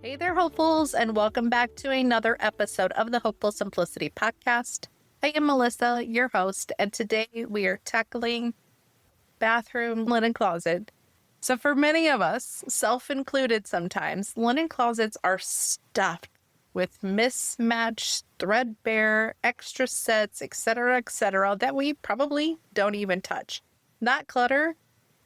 Hey there, hopefuls, and welcome back to another episode of the Hopeful Simplicity Podcast. I am Melissa, your host, and today we are tackling bathroom linen closet. So for many of us, self-included sometimes, linen closets are stuffed with mismatched, threadbare, extra sets, etc., that we probably don't even touch. That clutter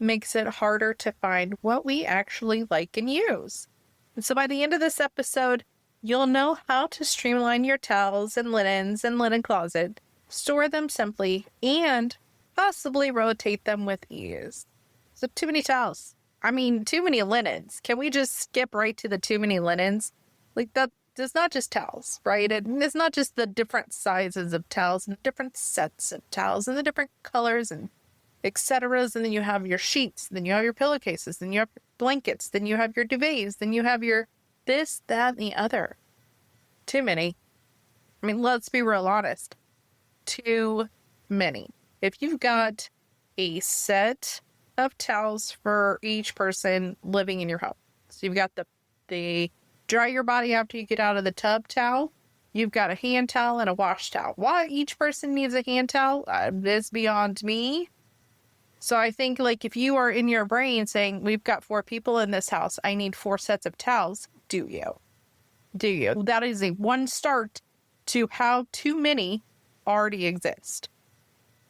makes it harder to find what we actually like and use. And so by the end of this episode, you'll know how to streamline your towels and linens and linen closet, store them simply, and possibly rotate them with ease. So too many towels. Too many linens. Can we just skip right to the too many linens? Like that, it's not just towels, right? It's not just the different sizes of towels and different sets of towels and the different colors and etc. And then you have your sheets, then you have your pillowcases, then you have blankets, then you have your duvets, then you have your this, that, and the other. Too many. Let's be real honest. Too many. If you've got a set of towels for each person living in your home, so you've got the dry your body after you get out of the tub towel, you've got a hand towel and a wash towel. Why each person needs a hand towel is beyond me. So I think if you are in your brain saying, we've got 4 people in this house, I need 4 sets of towels. Do you? Do you? That is a one start to how too many already exist.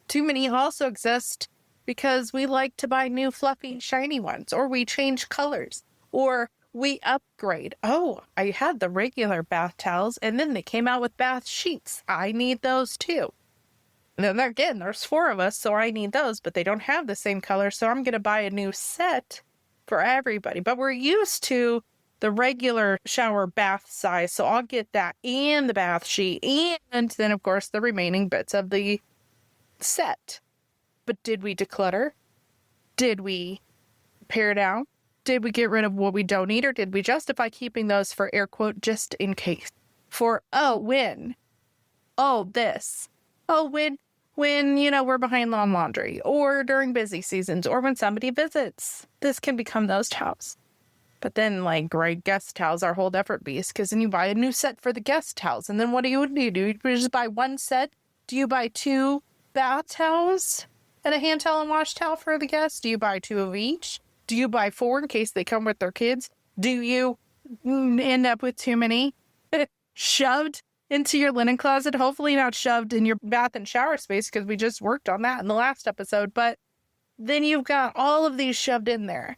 Too many also exist because we like to buy new fluffy shiny ones, or we change colors, or we upgrade. Oh, I had the regular bath towels and then they came out with bath sheets. I need those too. And then again, there's 4 of us, so I need those, but they don't have the same color, so I'm going to buy a new set for everybody. But we're used to the regular shower bath size, so I'll get that and the bath sheet, and then, of course, the remaining bits of the set. But did we declutter? Did we pare down? Did we get rid of what we don't need, or did we justify keeping those for air quote just in case? For, when? This. When we're behind on laundry, or during busy seasons, or when somebody visits. This can become those towels. But then, great guest towels are a whole different beast, because then you buy a new set for the guest towels. And then what do? You just buy one set? Do you buy 2 bath towels and a hand towel and wash towel for the guests? Do you buy 2 of each? Do you buy 4 in case they come with their kids? Do you end up with too many shoved into your linen closet? Hopefully not shoved in your bath and shower space, because we just worked on that in the last episode. But then you've got all of these shoved in there.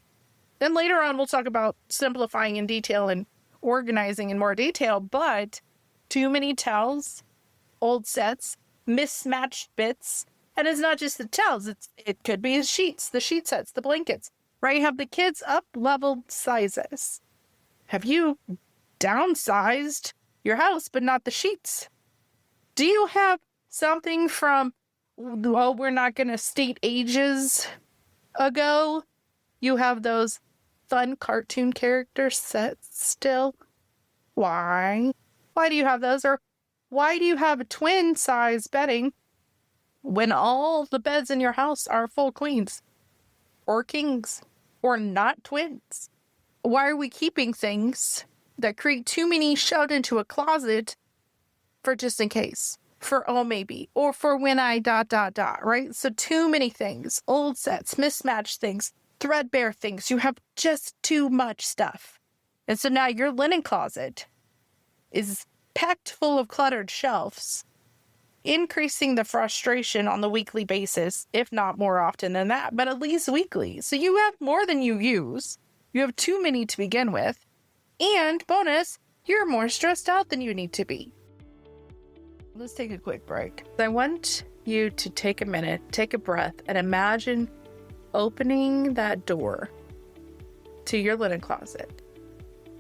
Then later on, we'll talk about simplifying in detail and organizing in more detail. But too many towels, old sets, mismatched bits. And it's not just the towels. It could be the sheets, the sheet sets, the blankets, right? You have the kids up-leveled sizes. Have you downsized your house, but not the sheets? Do you have something from, we're not going to state ages ago? You have those fun cartoon character sets still? Why? Why do you have those? Or why do you have a twin size bedding when all the beds in your house are full queens or kings or not twins? Why are we keeping things that create too many shoved into a closet for just in case, for maybe, or for when I ... right? So too many things, old sets, mismatched things, threadbare things. You have just too much stuff. And so now your linen closet is packed full of cluttered shelves, increasing the frustration on the weekly basis, if not more often than that, but at least weekly. So you have more than you use. You have too many to begin with. And bonus, you're more stressed out than you need to be. Let's take a quick break. I want you to take a minute, take a breath, and imagine opening that door to your linen closet.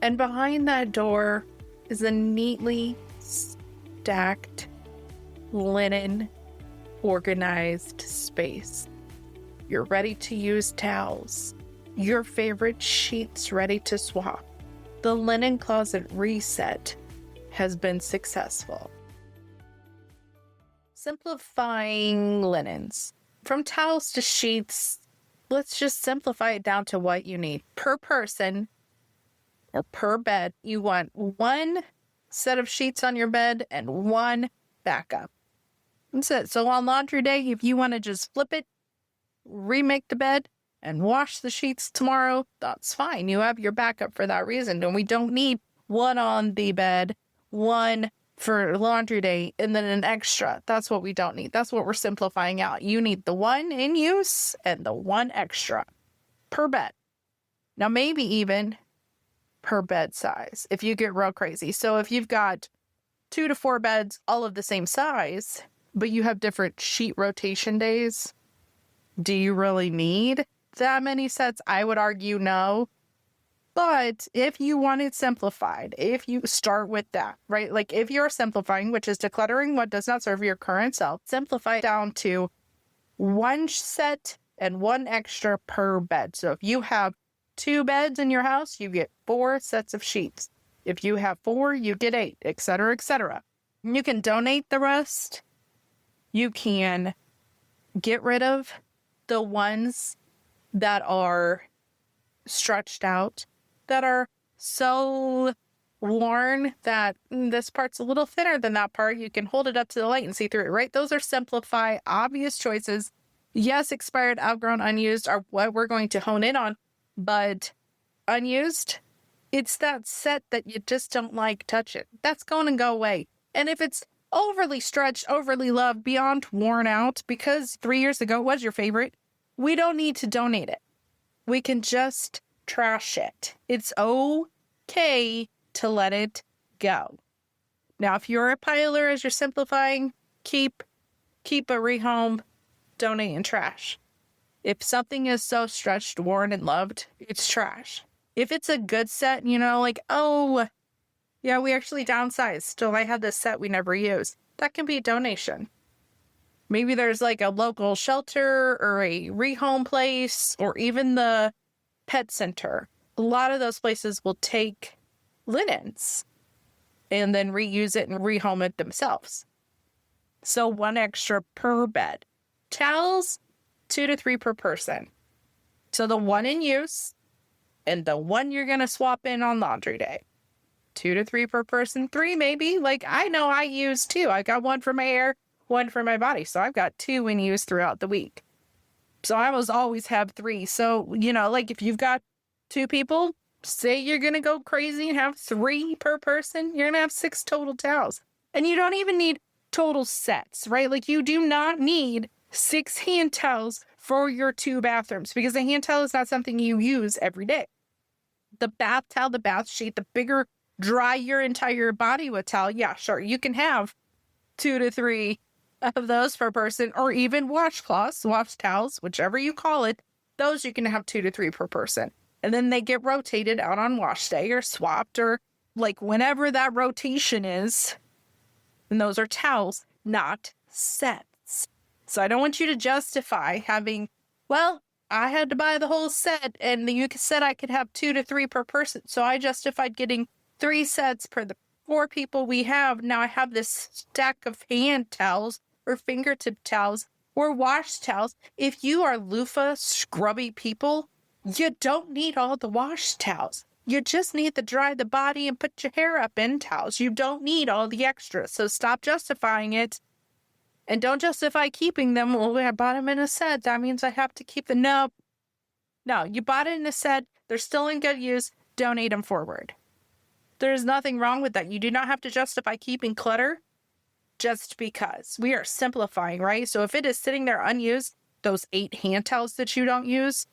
And behind that door is a neatly stacked linen, organized space. You're ready to use towels. Your favorite sheets ready to swap. The linen closet reset has been successful. Simplifying linens. From towels to sheets, let's just simplify it down to what you need per person or per bed. You want one set of sheets on your bed and one backup. That's it. So on laundry day, if you want to just flip it, remake the bed, and wash the sheets tomorrow, that's fine. You have your backup for that reason. And we don't need one on the bed, one for laundry day, and then an extra. That's what we don't need. That's what we're simplifying out. You need the one in use and the one extra per bed. Now, maybe even per bed size if you get real crazy. So if you've got 2 to 4 beds, all of the same size, but you have different sheet rotation days, do you really need that many sets? I would argue no. But if you want it simplified, if you start with that, right? Like if you're simplifying, which is decluttering what does not serve your current self, simplify down to one set and one extra per bed. So if you have 2 beds in your house, you get 4 sets of sheets. If you have 4, you get 8, etc., etc. You can donate the rest. You can get rid of the ones that are stretched out, that are so worn that this part's a little thinner than that part. You can hold it up to the light and see through it, right? Those are simplify, obvious choices. Yes, expired, outgrown, unused are what we're going to hone in on, but unused, it's that set that you just don't like, touch it. That's going to go away. And if it's overly stretched, overly loved, beyond worn out, because 3 years ago it was your favorite, we don't need to donate it. We can just trash it. It's okay to let it go. Now, if you're a piler as you're simplifying, keep a rehome, donate, and trash. If something is so stretched, worn, and loved, it's trash. If it's a good set, like, oh, yeah, we actually downsized. Still, I had this set we never used. That can be a donation. Maybe there's like a local shelter or a rehome place or even the pet center. A lot of those places will take linens and then reuse it and rehome it themselves. So 1 extra per bed. Towels, 2 to 3 per person. So the 1 in use and the 1 you're going to swap in on laundry day. 2 to 3 per person, 3 maybe. Like I know I use 2. I got 1 for my hair, 1 for my body. So I've got 2 in use throughout the week. So I always have 3. So, like if you've got 2 people, say you're going to go crazy and have 3 per person, you're going to have 6 total towels. And you don't even need total sets, right? Like you do not need 6 hand towels for your 2 bathrooms because a hand towel is not something you use every day. The bath towel, the bath sheet, the bigger dry your entire body with towel. Yeah, sure. You can have 2 to 3 of those per person, or even washcloths, wash towels, whichever you call it. Those you can have 2 to 3 per person. And then they get rotated out on wash day or swapped or like whenever that rotation is. And those are towels, not sets. So I don't want you to justify having, well, I had to buy the whole set and you said I could have 2 to 3 per person. So I justified getting 3 sets per the 4 people we have. Now I have this stack of hand towels or fingertip towels or wash towels. If you are loofah, scrubby people, you don't need all the wash towels. You just need to dry the body and put your hair up in towels. You don't need all the extras. So stop justifying it. And don't justify keeping them. Well, I bought them in a set. That means I have to keep them. No, you bought it in a set. They're still in good use. Donate them forward. There's nothing wrong with that. You do not have to justify keeping clutter just because. We are simplifying, right? So if it is sitting there unused, those 8 hand towels that you don't use,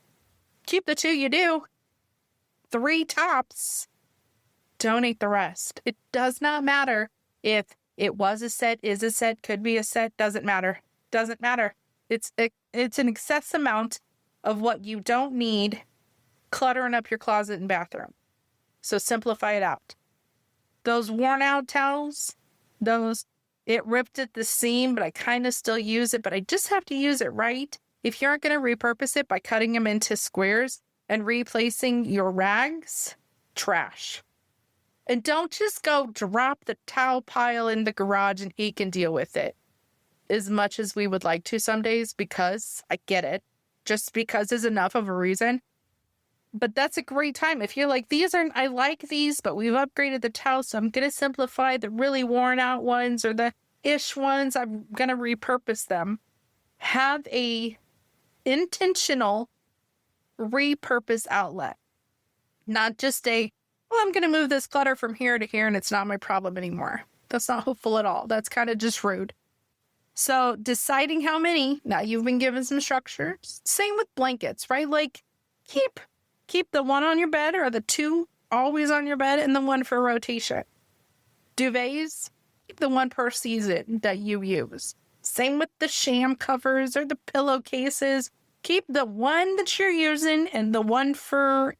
keep the 2 you do. 3 tops. Donate the rest. It does not matter if it was a set, is a set, could be a set, doesn't matter. Doesn't matter. It's an excess amount of what you don't need cluttering up your closet and bathroom. So simplify it out. Those worn out towels, it ripped at the seam, but I kind of still use it, but I just have to use it right. If you aren't going to repurpose it by cutting them into squares and replacing your rags, trash. And don't just go drop the towel pile in the garage and he can deal with it. As much as we would like to some days, because I get it. Just because is enough of a reason. But that's a great time. If you're like, I like these, but we've upgraded the towels, so I'm going to simplify the really worn out ones or the ish ones. I'm going to repurpose them. Have a intentional repurpose outlet, not just I'm going to move this clutter from here to here and it's not my problem anymore. That's not hopeful at all. That's kind of just rude. So deciding how many, now you've been given some structure. Same with blankets, right? Like keep the one on your bed or the two always on your bed and the one for rotation. Duvets, keep the one per season that you use. Same with the sham covers or the pillowcases. Keep the one that you're using and the one for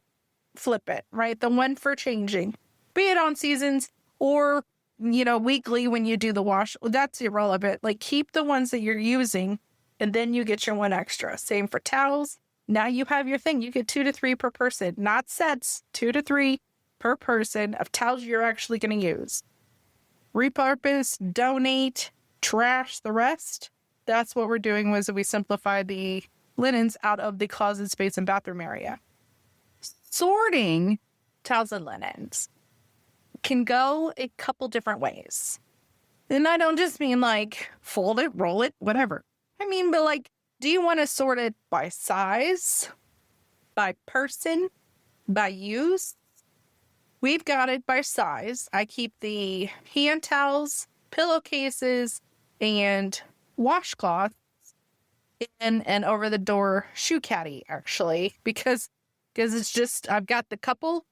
flip it, right? The one for changing. Be it on seasons or, weekly when you do the wash. That's irrelevant. Like keep the ones that you're using and then you get your one extra. Same for towels. Now you have your thing. You get 2 to 3 per person, not sets, 2 to 3 per person of towels you're actually going to use. Repurpose, donate, trash the rest. That's what we're doing was we simplify the linens out of the closet space and bathroom area. Sorting towels and linens can go a couple different ways. And I don't just mean like fold it, roll it, whatever. I mean, but like, do you want to sort it by size, by person, by use? We've got it by size. I keep the hand towels, pillowcases, and washcloths in an over-the-door shoe caddy, actually, because it's just, I've got the couple,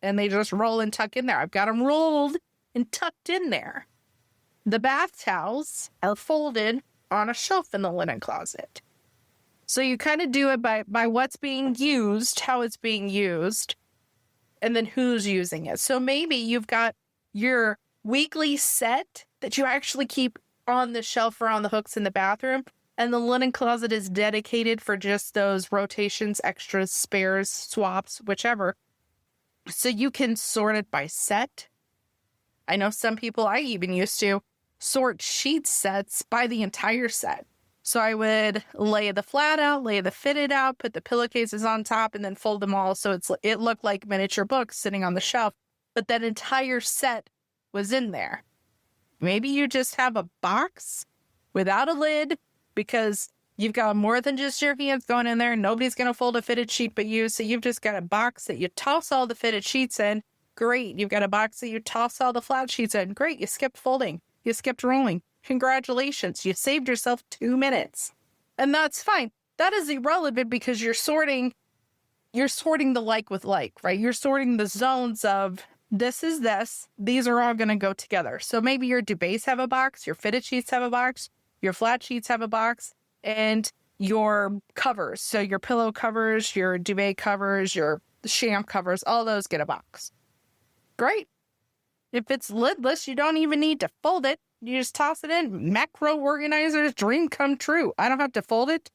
and they just roll and tuck in there. I've got them rolled and tucked in there. The bath towels are folded on a shelf in the linen closet. So you kind of do it by what's being used, how it's being used, and then who's using it. So maybe you've got your weekly set that you actually keep on the shelf or on the hooks in the bathroom, and the linen closet is dedicated for just those rotations, extras, spares, swaps, whichever. So you can sort it by set. I know some people, I even used to sort sheet sets by the entire set. So I would lay the flat out, lay the fitted out, put the pillowcases on top, and then fold them all so it looked like miniature books sitting on the shelf. But that entire set was in there. Maybe you just have a box without a lid because you've got more than just your hands going in there. Nobody's going to fold a fitted sheet but you. So you've just got a box that you toss all the fitted sheets in. Great. You've got a box that you toss all the flat sheets in. Great. You skipped folding. You skipped rolling. Congratulations. You saved yourself 2 minutes. And that's fine. That is irrelevant because you're sorting the like with like, right? You're sorting the zones of this is this. These are all going to go together. So maybe your duvets have a box, your fitted sheets have a box, your flat sheets have a box, and your covers. So your pillow covers, your duvet covers, your sham covers, all those get a box. Great. If it's lidless, you don't even need to fold it. You just toss it in. Macro organizer's dream come true. I don't have to fold it.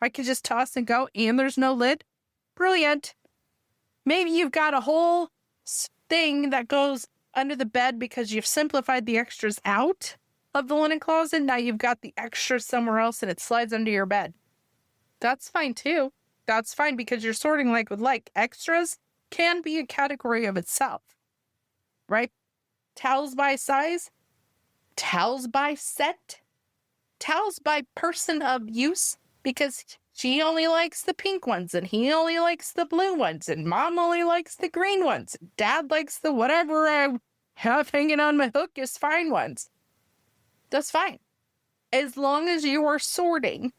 I can just toss and go, and there's no lid. Brilliant. Maybe you've got a whole thing that goes under the bed because you've simplified the extras out of the linen closet. Now you've got the extras somewhere else and it slides under your bed. That's fine too. That's fine because you're sorting like with like. Extras can be a category of itself, right? Towels by size, towels by set, towels by person of use, because she only likes the pink ones and he only likes the blue ones and mom only likes the green ones. Dad likes the whatever I have hanging on my hook is fine ones. That's fine. As long as you are sorting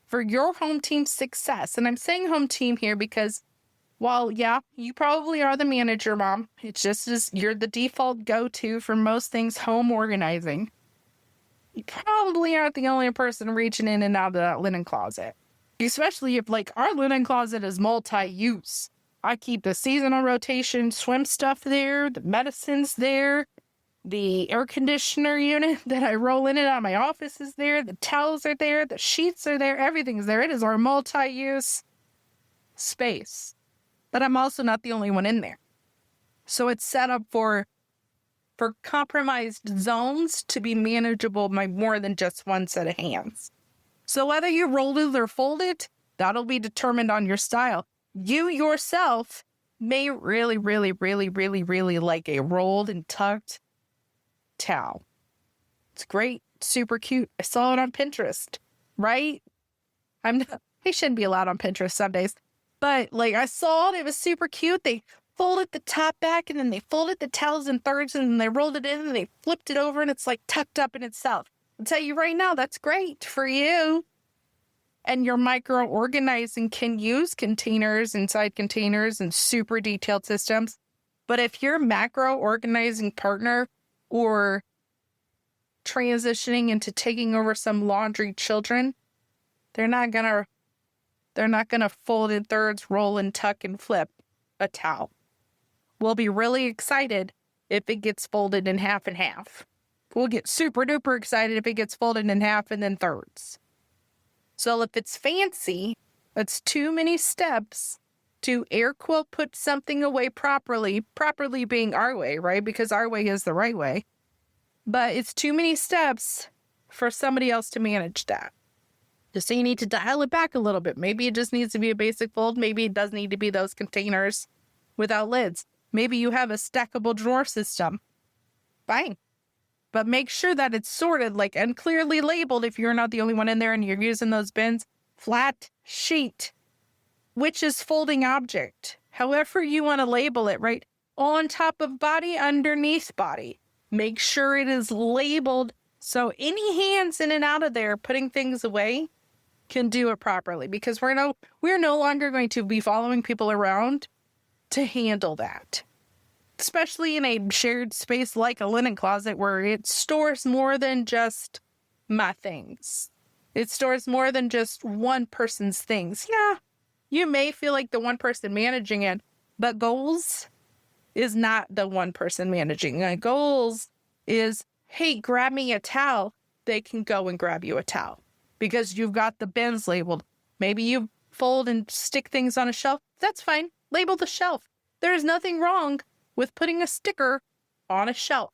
for your home team's success. And I'm saying home team here because while, yeah, you probably are the manager, Mom. It's just as you're the default go-to for most things home organizing. You probably aren't the only person reaching in and out of that linen closet. Especially if, like, our linen closet is multi-use. I keep the seasonal rotation swim stuff there, the medicines there, the air conditioner unit that I roll in and out of my office is there, the towels are there, the sheets are there, everything's there. It is our multi-use space. But I'm also not the only one in there. So it's set up for compromised zones to be manageable by more than just one set of hands. So whether you roll it or fold it, that'll be determined on your style. You yourself may really, really, really, really, really like a rolled and tucked towel. It's great, super cute. I saw it on Pinterest, right? I shouldn't be allowed on Pinterest some days, but like I saw it, it was super cute. They folded the top back and then they folded the towels in thirds and then they rolled it in and they flipped it over and it's like tucked up in itself. I'll tell you right now, that's great for you. And your micro organizing can use containers inside containers and super detailed systems. But if your macro organizing partner or transitioning into taking over some laundry children, they're not gonna fold in thirds, roll and tuck and flip a towel. We'll be really excited if it gets folded in half and half. We'll get super duper excited if it gets folded in half and then thirds. So if it's fancy, it's too many steps to air quote put something away properly being our way, right? Because our way is the right way. But it's too many steps for somebody else to manage that. Just so you need to dial it back a little bit. Maybe it just needs to be a basic fold. Maybe it does need to be those containers without lids. Maybe you have a stackable drawer system. Fine. But make sure that it's sorted and clearly labeled if you're not the only one in there and you're using those bins. Flat sheet, which is folding object. However you want to label it, right? On top of body, underneath body. Make sure it is labeled so any hands in and out of there putting things away can do it properly, because we're no longer going to be following people around to handle that. Especially in a shared space like a linen closet where it stores more than just my things. It stores more than just one person's things. Yeah, you may feel like the one person managing it, but goals is not the one person managing. Goals is, hey, grab me a towel. They can go and grab you a towel because you've got the bins labeled. Maybe you fold and stick things on a shelf. That's fine. Label the shelf. There's nothing wrong with putting a sticker on a shelf,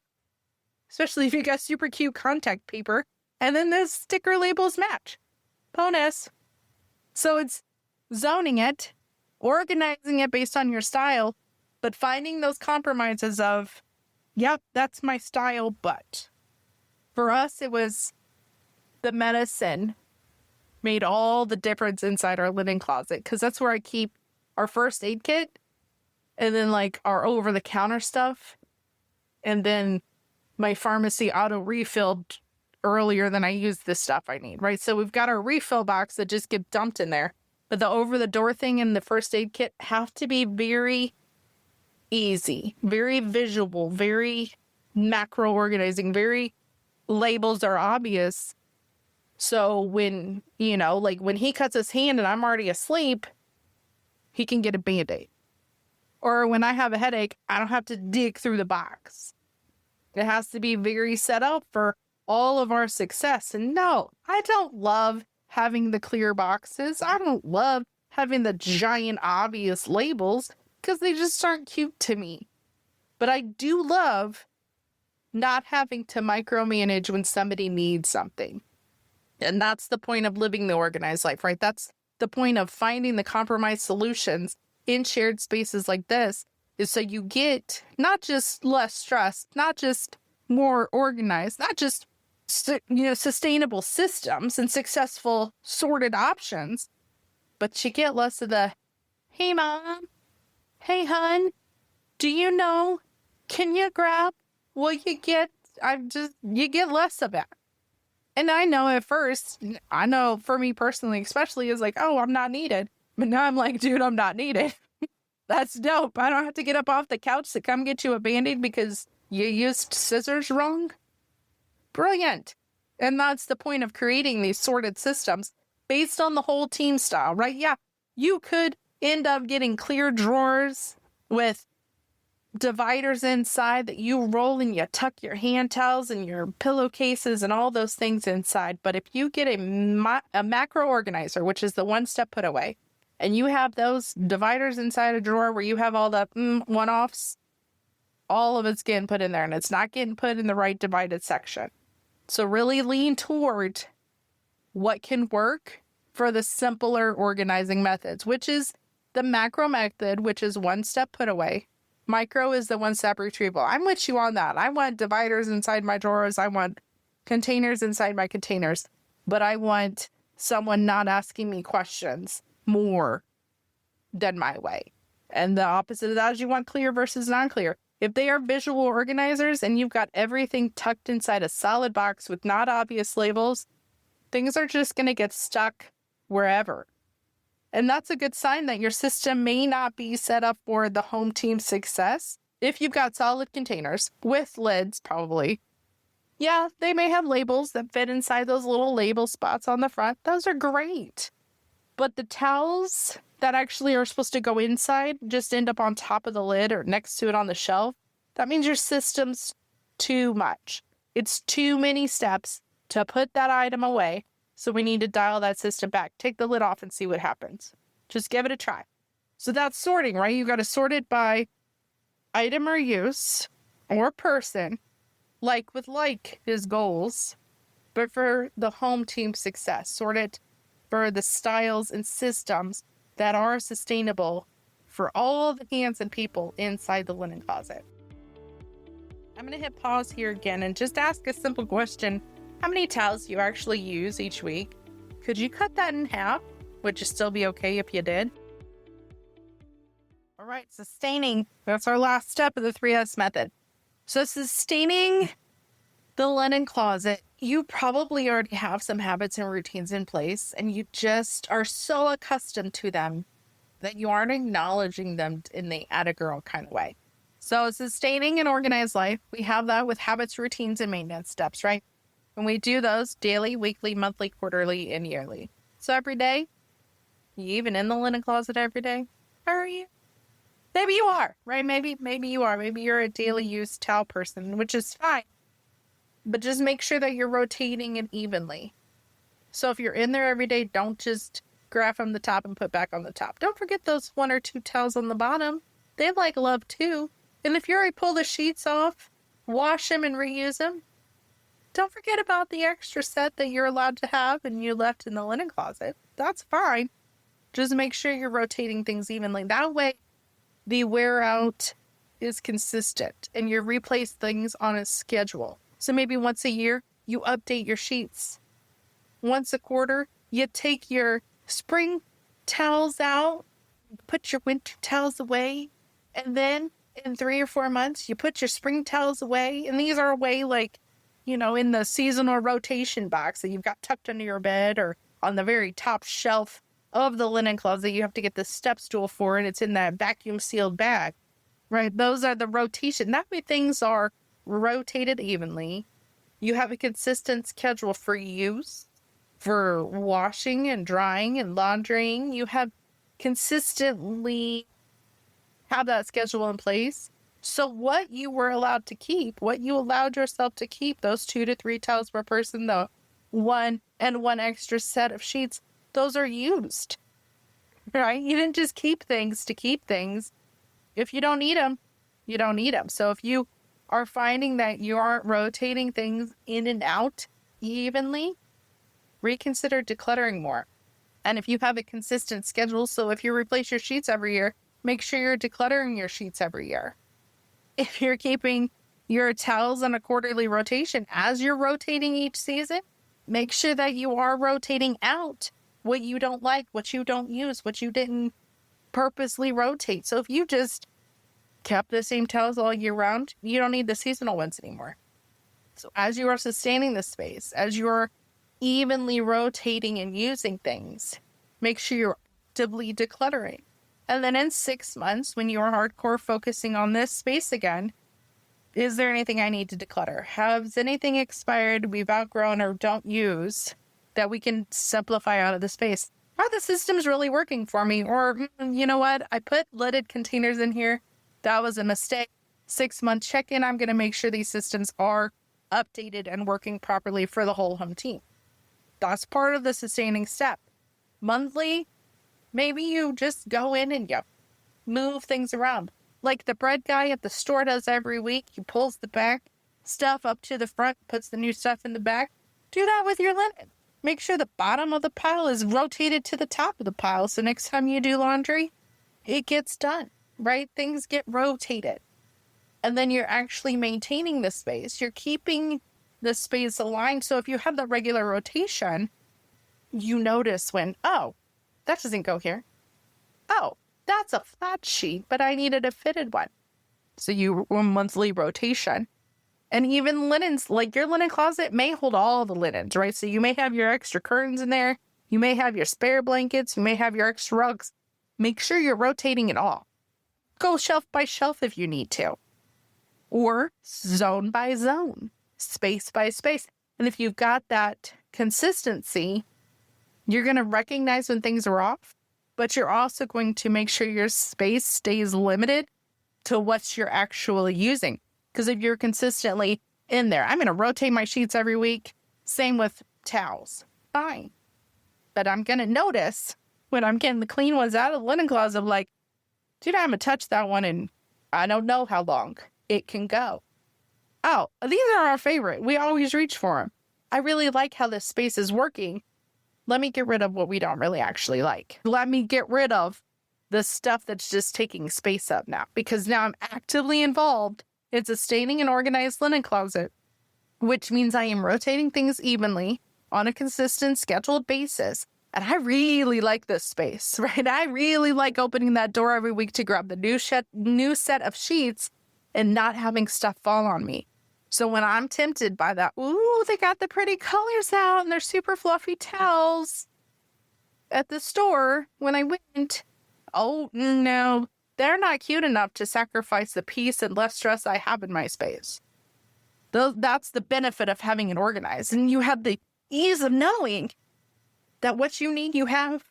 especially if you got super cute contact paper and then the sticker labels match. Bonus. So it's zoning it, organizing it based on your style, but finding those compromises of, yep, that's my style, but for us, it was the medicine made all the difference inside our linen closet, because that's where I keep our first aid kit and then our over-the-counter stuff, and then my pharmacy auto refilled earlier than I use the stuff I need, right? So we've got our refill box that just get dumped in there, but the over-the-door thing and the first aid kit have to be very easy, very visual, very macro organizing, very labels are obvious. So when, when he cuts his hand and I'm already asleep, he can get a Band-Aid. Or when I have a headache, I don't have to dig through the box. It has to be very set up for all of our success. And no, I don't love having the clear boxes. I don't love having the giant obvious labels because they just aren't cute to me. But I do love not having to micromanage when somebody needs something. And that's the point of living the organized life, right? That's the point of finding the compromise solutions in shared spaces like this, is so you get not just less stressed, not just more organized, not just sustainable systems and successful sorted options, but you get less of the, hey mom, hey hun, do you know, can you grab what you get? You get less of it. And I know at first, for me personally, especially, is oh, I'm not needed. But now I'm like, dude, I'm not needed. That's dope. I don't have to get up off the couch to come get you a Band-Aid because you used scissors wrong. Brilliant. And that's the point of creating these sorted systems based on the whole team style, right? Yeah, you could end up getting clear drawers with dividers inside that you roll and you tuck your hand towels and your pillowcases and all those things inside. But if you get a macro organizer, which is the one step put away, and you have those dividers inside a drawer where you have all the one-offs, all of it's getting put in there and it's not getting put in the right divided section. So really lean toward what can work for the simpler organizing methods, which is The macro method, which is one step put away. Micro is the one step retrieval. I'm with you on that. I want dividers inside my drawers. I want containers inside my containers. But I want someone not asking me questions more than my way. And the opposite of that is you want clear versus non-clear. If they are visual organizers and you've got everything tucked inside a solid box with not obvious labels, things are just going to get stuck wherever. And that's a good sign that your system may not be set up for the home team success. If you've got solid containers with lids, probably, yeah, they may have labels that fit inside those little label spots on the front. Those are great. But the towels that actually are supposed to go inside just end up on top of the lid or next to it on the shelf. That means your system's too much. It's too many steps to put that item away. So we need to dial that system back. Take the lid off and see what happens. Just give it a try. So that's sorting, right? You got to sort it by item or use or person, like with like is goals, but for the home team success, sort it for the styles and systems that are sustainable for all the hands and people inside the linen closet. I'm going to hit pause here again and just ask a simple question. How many towels do you actually use each week? Could you cut that in half? Would you still be okay if you did? All right, sustaining. That's our last step of the 3S method. So sustaining the linen closet, you probably already have some habits and routines in place, and you just are so accustomed to them that you aren't acknowledging them in the atta-girl kind of way. So sustaining an organized life, we have that with habits, routines, and maintenance steps, right? And we do those daily, weekly, monthly, quarterly, and yearly. So every day, you even in the linen closet every day? Are you? Maybe you are, right? Maybe you are. Maybe you're a daily use towel person, which is fine. But just make sure that you're rotating it evenly. So if you're in there every day, don't just grab from the top and put back on the top. Don't forget those 1 or 2 towels on the bottom. They like love too. And if you already pull the sheets off, wash them and reuse them, don't forget about the extra set that you're allowed to have and you left in the linen closet. That's fine. Just make sure you're rotating things evenly. That way, the wear out is consistent and you replace things on a schedule. So maybe once a year, you update your sheets. Once a quarter, you take your spring towels out, put your winter towels away, and then in 3 or 4 months, you put your spring towels away. And these are away like, in the seasonal rotation box that you've got tucked under your bed or on the very top shelf of the linen closet. You have to get the step stool for, and it's in that vacuum sealed bag, right? Those are the rotation. That way things are rotated evenly. You have a consistent schedule for use, for washing and drying and laundering. You have consistently have that schedule in place. So what you were allowed to keep, what you allowed yourself to keep, those 2 to 3 towels per person, the 1 extra set of sheets, those are used, right? You didn't just keep things to keep things. If you don't need them, you don't need them. So if you are finding that you aren't rotating things in and out evenly, reconsider decluttering more. And if you have a consistent schedule, so if you replace your sheets every year, make sure you're decluttering your sheets every year. If you're keeping your towels on a quarterly rotation, as you're rotating each season, make sure that you are rotating out what you don't like, what you don't use, what you didn't purposely rotate. So if you just kept the same towels all year round, you don't need the seasonal ones anymore. So as you are sustaining the space, as you're evenly rotating and using things, make sure you're actively decluttering. And then in 6 months, when you are hardcore focusing on this space again, is there anything I need to declutter? Has anything expired we've outgrown or don't use that we can simplify out of the space? Are the systems really working for me? Or, you know what? I put lidded containers in here. That was a mistake. 6-month check-in. I'm going to make sure these systems are updated and working properly for the whole home team. That's part of the sustaining step. Monthly, maybe you just go in and you move things around. Like the bread guy at the store does every week. He pulls the back stuff up to the front, puts the new stuff in the back. Do that with your linen. Make sure the bottom of the pile is rotated to the top of the pile. So next time you do laundry, it gets done, right? Things get rotated. And then you're actually maintaining the space. You're keeping the space aligned. So if you have the regular rotation, you notice when, oh, that doesn't go here. Oh, that's a flat sheet, but I needed a fitted one. So you a monthly rotation. And even linens, like your linen closet may hold all the linens, right? So you may have your extra curtains in there. You may have your spare blankets. You may have your extra rugs. Make sure you're rotating it all. Go shelf by shelf if you need to. Or zone by zone, space by space. And if you've got that consistency, you're going to recognize when things are off, but you're also going to make sure your space stays limited to what you're actually using. Because if you're consistently in there, I'm going to rotate my sheets every week. Same with towels. Fine. But I'm going to notice when I'm getting the clean ones out of the linen closet, I'm like, dude, I haven't touched that one in I don't know how long it can go. Oh, these are our favorite. We always reach for them. I really like how this space is working. Let me get rid of what we don't really actually like. Let me get rid of the stuff that's just taking space up now, because now I'm actively involved in sustaining an organized linen closet, which means I am rotating things evenly on a consistent scheduled basis. And I really like this space, right? I really like opening that door every week to grab the new set of sheets and not having stuff fall on me. So when I'm tempted by that, ooh, they got the pretty colors out and they're super fluffy towels at the store when I went, oh no, they're not cute enough to sacrifice the peace and less stress I have in my space. That's the benefit of having it organized. And you have the ease of knowing that what you need, you have.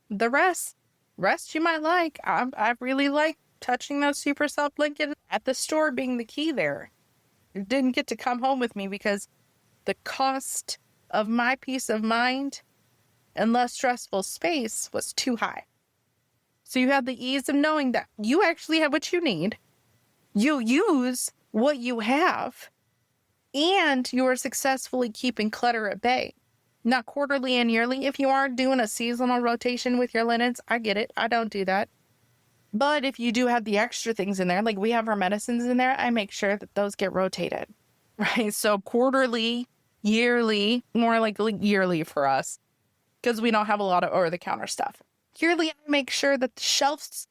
The rest you might like. I really like touching those super soft blankets at the store being the key there. It didn't get to come home with me because the cost of my peace of mind and less stressful space was too high. So you have the ease of knowing that you actually have what you need. You use what you have, and you are successfully keeping clutter at bay. Not quarterly and yearly. If you are doing a seasonal rotation with your linens, I get it. I don't do that. But if you do have the extra things in there, like we have our medicines in there, I make sure that those get rotated, right? So quarterly, yearly, more likely yearly for us, because we don't have a lot of over-the-counter stuff. Yearly, I make sure that the shelves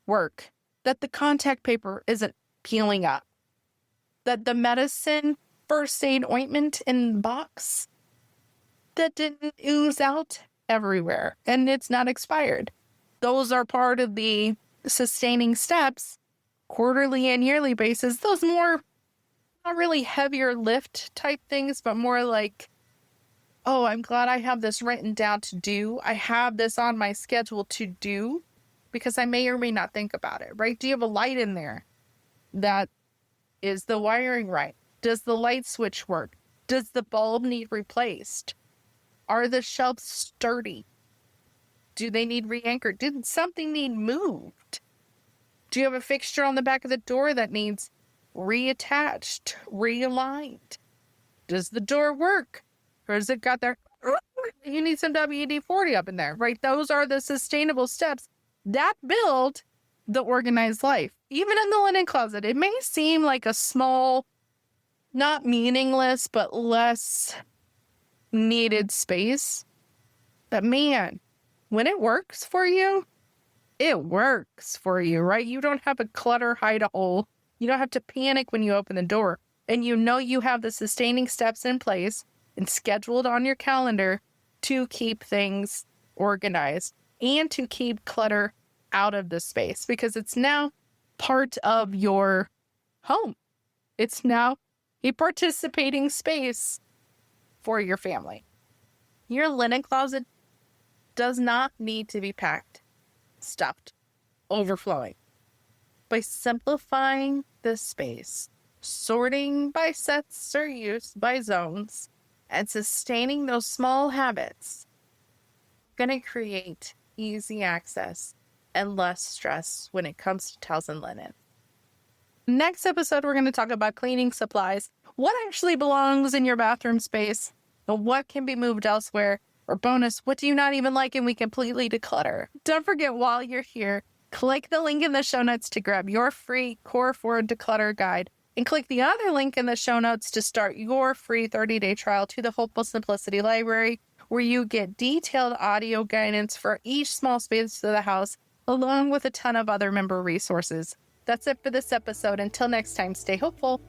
work, that the contact paper isn't peeling up, that the medicine first aid ointment in the box that didn't ooze out everywhere and it's not expired. Those are part of the sustaining steps, quarterly and yearly basis. Those more, not really heavier lift type things, but more like, oh, I'm glad I have this written down to do. I have this on my schedule to do because I may or may not think about it, right? Do you have a light in there? That is the wiring right? Does the light switch work? Does the bulb need replaced? Are the shelves sturdy? Do they need re-anchored? Did something need moved? Do you have a fixture on the back of the door that needs reattached, realigned? Does the door work? Or has it got there? You need some WD-40 up in there, right? Those are the sustainable steps that build the organized life. Even in the linen closet, it may seem like a small, not meaningless, but less needed space. But man, when it works for you, it works for you, right? You don't have a clutter hide a hole. You don't have to panic when you open the door. And you know you have the sustaining steps in place and scheduled on your calendar to keep things organized and to keep clutter out of the space, because it's now part of your home. It's now a participating space for your family. Your linen closet does not need to be packed, stuffed, overflowing. By simplifying the space, sorting by sets or use by zones, and sustaining those small habits, you're going to create easy access and less stress when it comes to towels and linen. Next episode, we're going to talk about cleaning supplies, what actually belongs in your bathroom space, and what can be moved elsewhere, or bonus, what do you not even like and we completely declutter. Don't forget, while you're here, Click the link in the show notes to grab your free Core 4 Declutter Guide, and click the other link in the show notes to start your free 30-day trial to the Hopeful Simplicity Library, where you get detailed audio guidance for each small space of the house, along with a ton of other member resources. That's it for this episode. Until next time, stay hopeful.